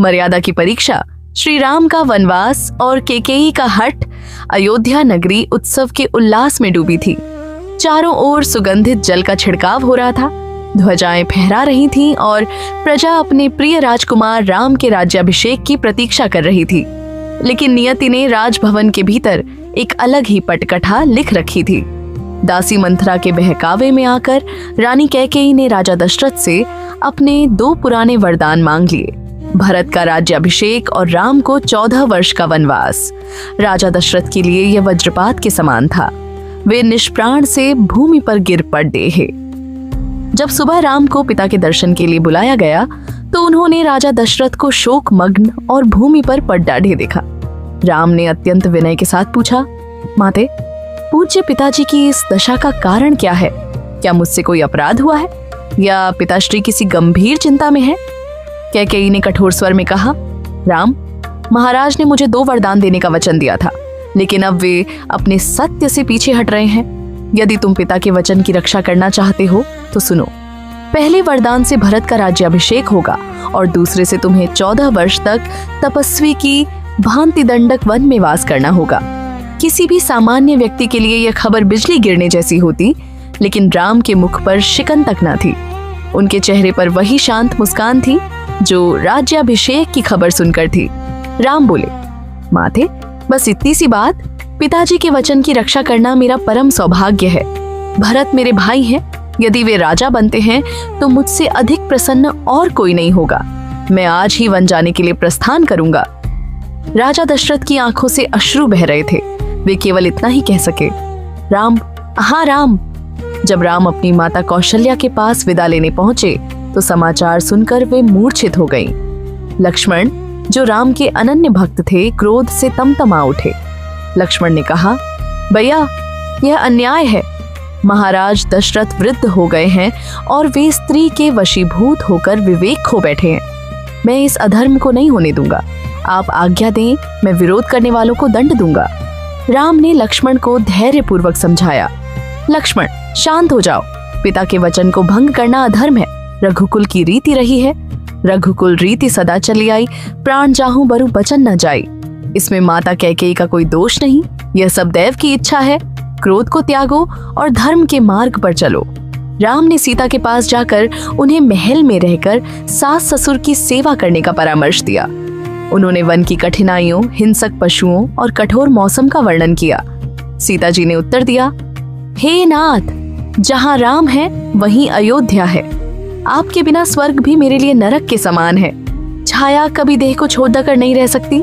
मर्यादा की परीक्षा, श्री राम का वनवास और कैकेयी का हठ, अयोध्या नगरी उत्सव के उल्लास में डूबी थी। चारों ओर सुगंधित जल का छिड़काव हो रहा था, ध्वजाएं फहरा रही थीं और प्रजा अपने प्रिय राजकुमार राम के राज्याभिषेक की प्रतीक्षा कर रही थी। लेकिन नियति ने राजभवन के भीतर एक अलग ही पटकथा लिख रखी थी। दासी मंथरा के बहकावे में आकर रानी कैकेयी ने राजा दशरथ से अपने 2 पुराने वरदान मांग लिए, भरत का राज्याभिषेक और राम को 14 वर्ष का वनवास। राजा दशरथ के लिए यह वज्रपात के समान था। वे निष्प्राण से भूमि पर गिर पड़े। जब सुबह राम को पिता के दर्शन के लिए बुलाया गया तो उन्होंने राजा दशरथ को शोक मग्न और भूमि पर पड़ डाढ़े देखा। राम ने अत्यंत विनय के साथ पूछा, माते, पूज्य पिताजी की इस दशा का कारण क्या है? क्या मुझसे कोई अपराध हुआ है या पिताश्री किसी गंभीर चिंता में है? कैकेयी ने कठोर स्वर में कहा, राम, महाराज ने मुझे 2 वरदान देने का वचन दिया था, लेकिन अब वे अपने सत्य से पीछे हट रहे हैं। यदि तुम पिता के वचन की रक्षा करना चाहते हो तो सुनो। पहले वरदान से भरत का राज्याभिषेक होगा और दूसरे से तुम्हें 14 वर्ष तक तपस्वी की भांति दंडक वन में वास करना होगा। किसी भी सामान्य व्यक्ति के लिए यह खबर बिजली गिरने जैसी होती, लेकिन राम के मुख पर शिकन तक न थी। उनके चेहरे पर वही शांत मुस्कान थी जो राज्याभिषेक की खबर सुनकर थी। राम बोले, माते, बस इतनी सी बात, पिताजी के वचन की रक्षा करना मेरा परम सौभाग्य है। भरत मेरे भाई हैं, यदि वे राजा बनते हैं तो मुझसे अधिक प्रसन्न और कोई नहीं होगा। मैं आज ही वन जाने के लिए प्रस्थान करूंगा। राजा दशरथ की आंखों से अश्रु बह रहे थे। वे केवल इतना ही कह सके, राम, हाँ राम। जब राम अपनी माता कौशल्या के पास विदा लेने पहुंचे तो समाचार सुनकर वे मूर्छित हो गईं। लक्ष्मण, जो राम के अनन्य भक्त थे, क्रोध से तमतमा उठे। लक्ष्मण ने कहा, भैया, यह अन्याय है। महाराज दशरथ वृद्ध हो गए हैं और वे स्त्री के वशीभूत होकर विवेक खो बैठे हैं। मैं इस अधर्म को नहीं होने दूंगा। आप आज्ञा दें, मैं विरोध करने वालों को दंड दूंगा। राम ने लक्ष्मण को धैर्यपूर्वक समझाया, लक्ष्मण, शांत हो जाओ। पिता के वचन को भंग करना अधर्म है। रघुकुल की रीति रही है। रघुकुल रीति सदा चली आई, प्राण जाहूं बरु बचन न जाई। इसमें माता कैकेयी का कोई दोष नहीं। यह सब दैव की इच्छा है। क्रोध को त्यागो और धर्म के मार्ग पर चलो। राम ने सीता के पास जाकर उन्हें महल में रहकर सास ससुर की सेवा करने का परामर्श दिया। उन्होंने वन की कठिनाइयों, हिंसक पशुओं और कठोर मौसम का वर्णन किया। सीता जी ने उत्तर दिया, हे नाथ, जहाँ राम है वहीं अयोध्या है। आपके बिना स्वर्ग भी मेरे लिए नरक के समान है। छाया कभी देह को छोड़ कर नहीं रह सकती।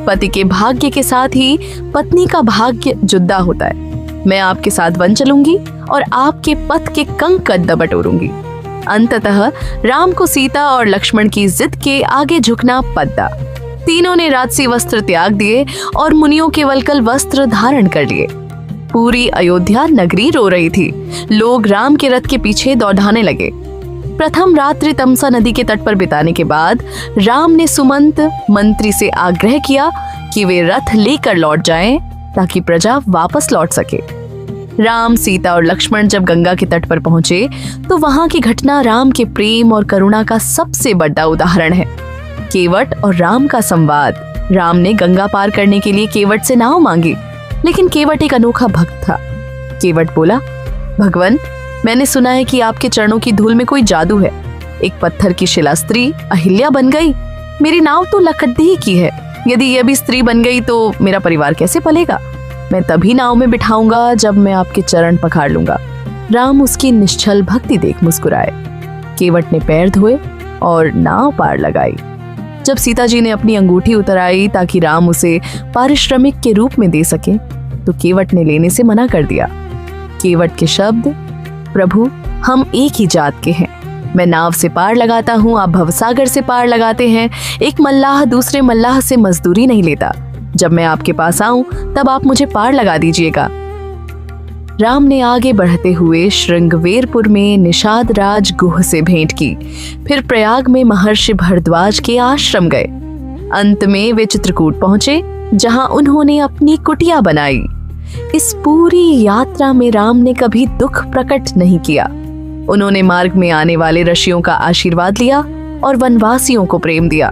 पति के भाग्य के साथ ही पत्नी का भाग्य जुदा होता है। मैं आपके साथ वन चलूंगी और आपके पथ के कंकड़ बटोरूंगी। अंततः राम को सीता और लक्ष्मण की जिद के आगे झुकना पड़ा। तीनों ने राजसी वस्त्र त्याग दिए और मुनियों के वल्कल वस्त्र धारण कर लिए। पूरी अयोध्या नगरी रो रही थी। लोग राम के रथ के पीछे दौड़ाने लगे। प्रथम रात्रि तमसा नदी के तट पर बिताने के बाद राम ने सुमंत मंत्री से आग्रह किया कि वे रथ लेकर लौट जाएं ताकि प्रजा वापस लौट सके। राम, सीता और लक्ष्मण जब गंगा के तट पर पहुंचे तो वहां की घटना राम के प्रेम और करुणा का सबसे बड़ा उदाहरण है। केवट और राम का संवाद। राम ने गंगा पार करने के लिए केवट से नाव मांगी, लेकिन केवट एक अनोखा भक्त था। केवट बोला, भगवान, मैंने सुना है कि आपके चरणों की धूल में कोई जादू है। एक पत्थर की शिला स्त्री अहिल्या बन गई। मेरी नाव तो लकड़ी की है। यदि यह भी स्त्री बन गई तो मेरा परिवार कैसे पलेगा? मैं तभी नाव में बिठाऊंगा जब मैं आपके चरण पखाड़ लूंगा। राम उसकी निश्चल भक्ति देख मुस्कुराए। केवट ने पैर धोए और नाव पार लगाई। जब सीता जी ने अपनी अंगूठी उतराई ताकि राम उसे पारिश्रमिक के रूप में दे सके तो केवट ने लेने से मना कर दिया। केवट के शब्द, प्रभु, हम एक ही जात के हैं। मैं नाव से पार लगाता हूँ, आप भवसागर से पार लगाते हैं। एक मल्लाह दूसरे मल्लाह से मजदूरी नहीं लेता। जब मैं आपके पास आऊं तब आप मुझे पार लगा दीजिएगा। राम ने आगे बढ़ते हुए श्रृंगवेरपुर में निषाद राज गुह से भेंट की। फिर प्रयाग में महर्षि भरद्वाज के आश्रम गए। अंत में वे चित्रकूट पहुंचे, जहां उन्होंने अपनी कुटिया बनाई। इस पूरी यात्रा में राम ने कभी दुख प्रकट नहीं किया। उन्होंने मार्ग में आने वाले ऋषियों का आशीर्वाद लिया और वनवासियों को प्रेम दिया।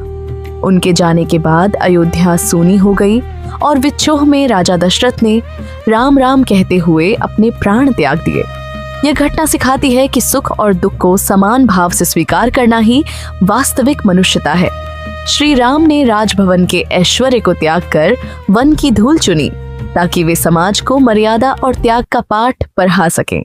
उनके जाने के बाद अयोध्या सूनी हो गई और विच्छोह में राजा दशरथ ने राम राम कहते हुए अपने प्राण त्याग दिए। यह घटना सिखाती है कि सुख और दुख को समान भाव से स्वीकार करना ही वास्तविक मनुष्यता है। श्री राम ने राजभवन के ऐश्वर्य को त्याग कर वन की धूल चुनी ताकि वे समाज को मर्यादा और त्याग का पाठ पढ़ा सकें।